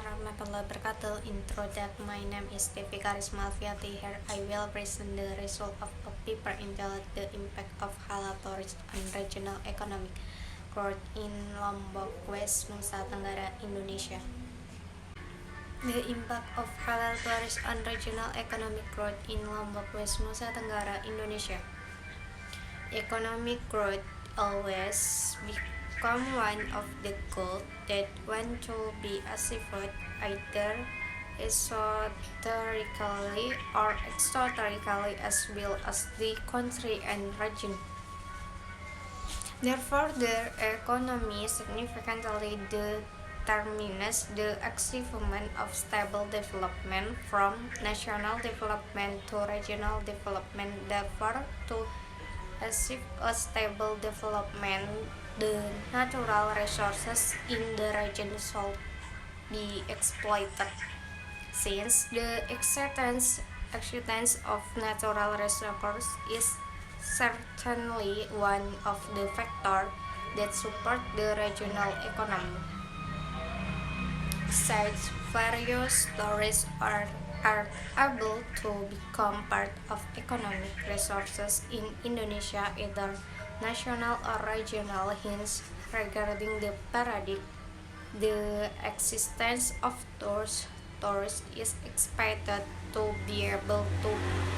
warahmatullahi wabarakatuh. Introduct. My name is Devi Karisma Alfiati. Here I will present the result of a paper entitled The Impact of Halal Tourism on Regional Economic Growth in Lombok, West Nusa Tenggara, Indonesia. The impact of halal tourism on regional economic growth in Lombok, West Nusa Tenggara, Indonesia. Economic growth always become one of the goals that want to be achieved either esoterically or exoterically as well as the country and region. Therefore, the economy significantly determines the achievement of stable development from national development to regional development. Therefore, to achieve a stable development, the natural resources in the region should be exploited. Since the existence of natural resources is certainly one of the factors that support the regional economy. Such various stories are able to become part of economic resources in Indonesia, either national or regional. Hence, regarding the paradigm, the existence of tourists is expected to be able to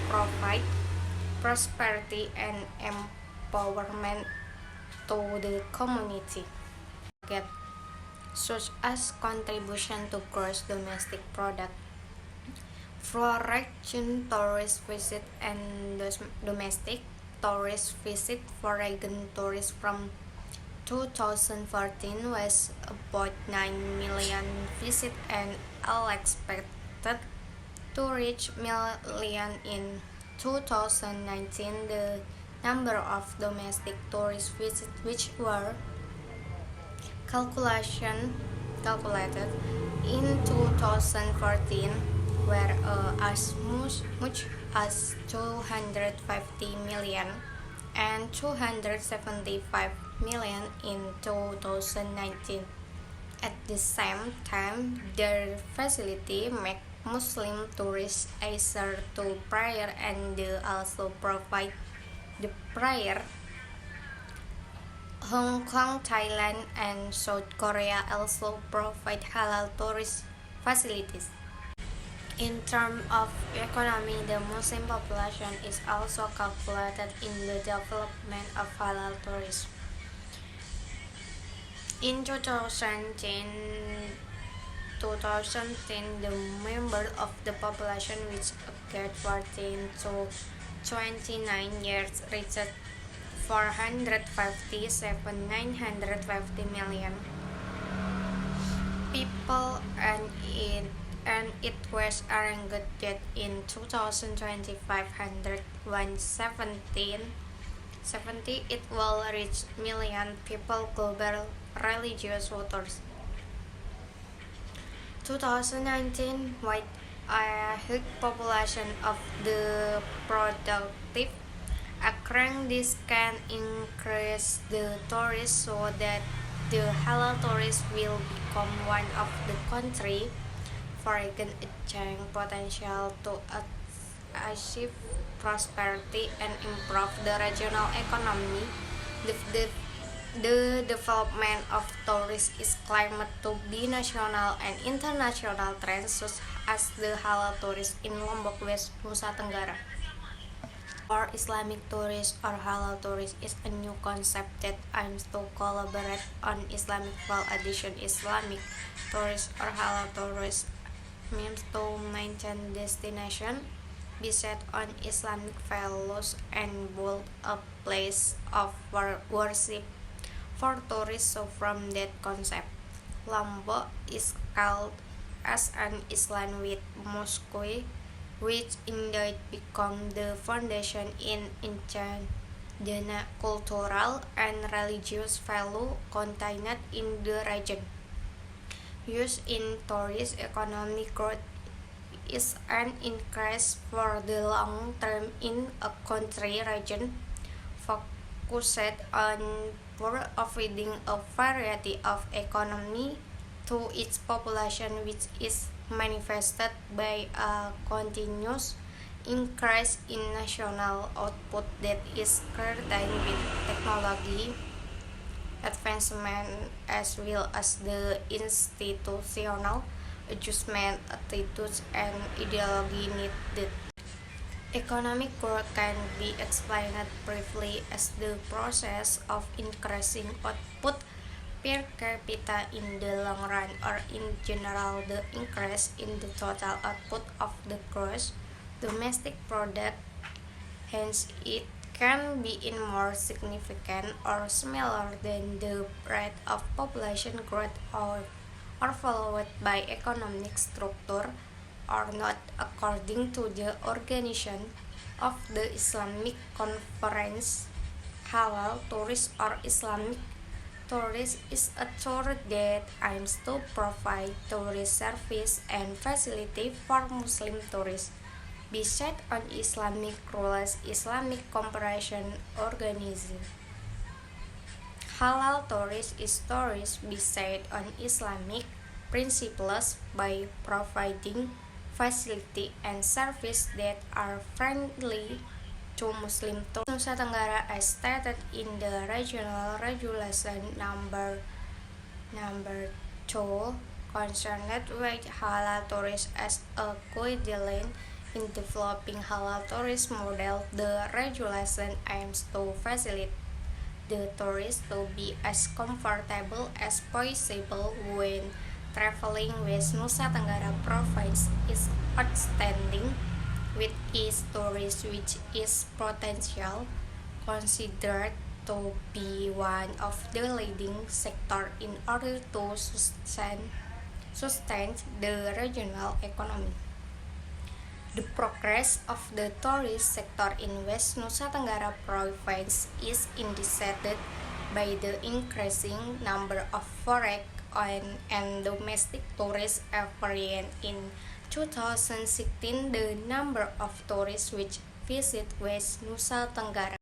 provide prosperity and empowerment to the community, such as contribution to gross domestic product, foreign tourist visit, and domestic tourist visit. Foreign tourists from 2014 was about 9 million visits and are expected to reach million in 2019. The number of domestic tourist visits which were calculated in 2014 were as much as 250 million and 275 million in 2019. At the same time, their facility make Muslim tourists easier to prayer, and they also provide the prayer. Hong Kong, Thailand, and South Korea also provide halal tourist facilities. In terms of economy, the Muslim population is also calculated in the development of halal tourism. In 2010, the number of the population which aged 14 to 29 years reached 457,950 million people, and it was arranged that in 2020 it will reach million people. Global religious voters 2019 with a huge population of the productive occurring. This can increase the tourists so that the halal tourists will become one of the country foreign exchange potential to achieve prosperity and improve the regional economy. The development of tourism is claimed to be national and international trends, such as the halal tourism in Lombok, West Nusa Tenggara. Or Islamic tourist or halal tourist is a new concept that aims to collaborate on Islamic while addition. Islamic tourist or halal tourist means to maintain destination, be set on Islamic values, and build a place of worship for tourists. So from that concept, Lombok is called as an island with mosque, which indeed become the foundation in indigenous cultural and religious value contained in the region. Use in tourist economic growth is an increase for the long term in a country region focused on providing a variety of economy to its population, which is manifested by a continuous increase in national output that is curtailed with technology advancement as well as the institutional adjustment, attitudes, and ideology needed. Economic growth can be explained briefly as the process of increasing output per capita in the long run, or in general the increase in the total output of the gross domestic product. Hence, it can be in more significant or smaller than the rate of population growth, or followed by economic structure, or not. According to the Organization of the Islamic Conference, halal tourist or Islamic tourist is a tour that aims to provide tourist service and facility for Muslim tourists. Based on Islamic rules, Islamic Cooperation Organization. Halal tourist is tourist based on Islamic principles by providing facility and service that are friendly to Muslim tourists. Nusa Tenggara, as stated in the Regional Regulation number 2, concerned with halal tourists as a guideline in developing halal tourist model. The regulation aims to facilitate the tourist to be as comfortable as possible when traveling, with Nusa Tenggara Province is outstanding with its tourists, which is potential considered to be one of the leading sector in order to sustain the regional economy. The progress of the tourist sector in West Nusa Tenggara Province is indicated by the increasing number of foreign and domestic tourists every year. In 2016, the number of tourists which visit West Nusa Tenggara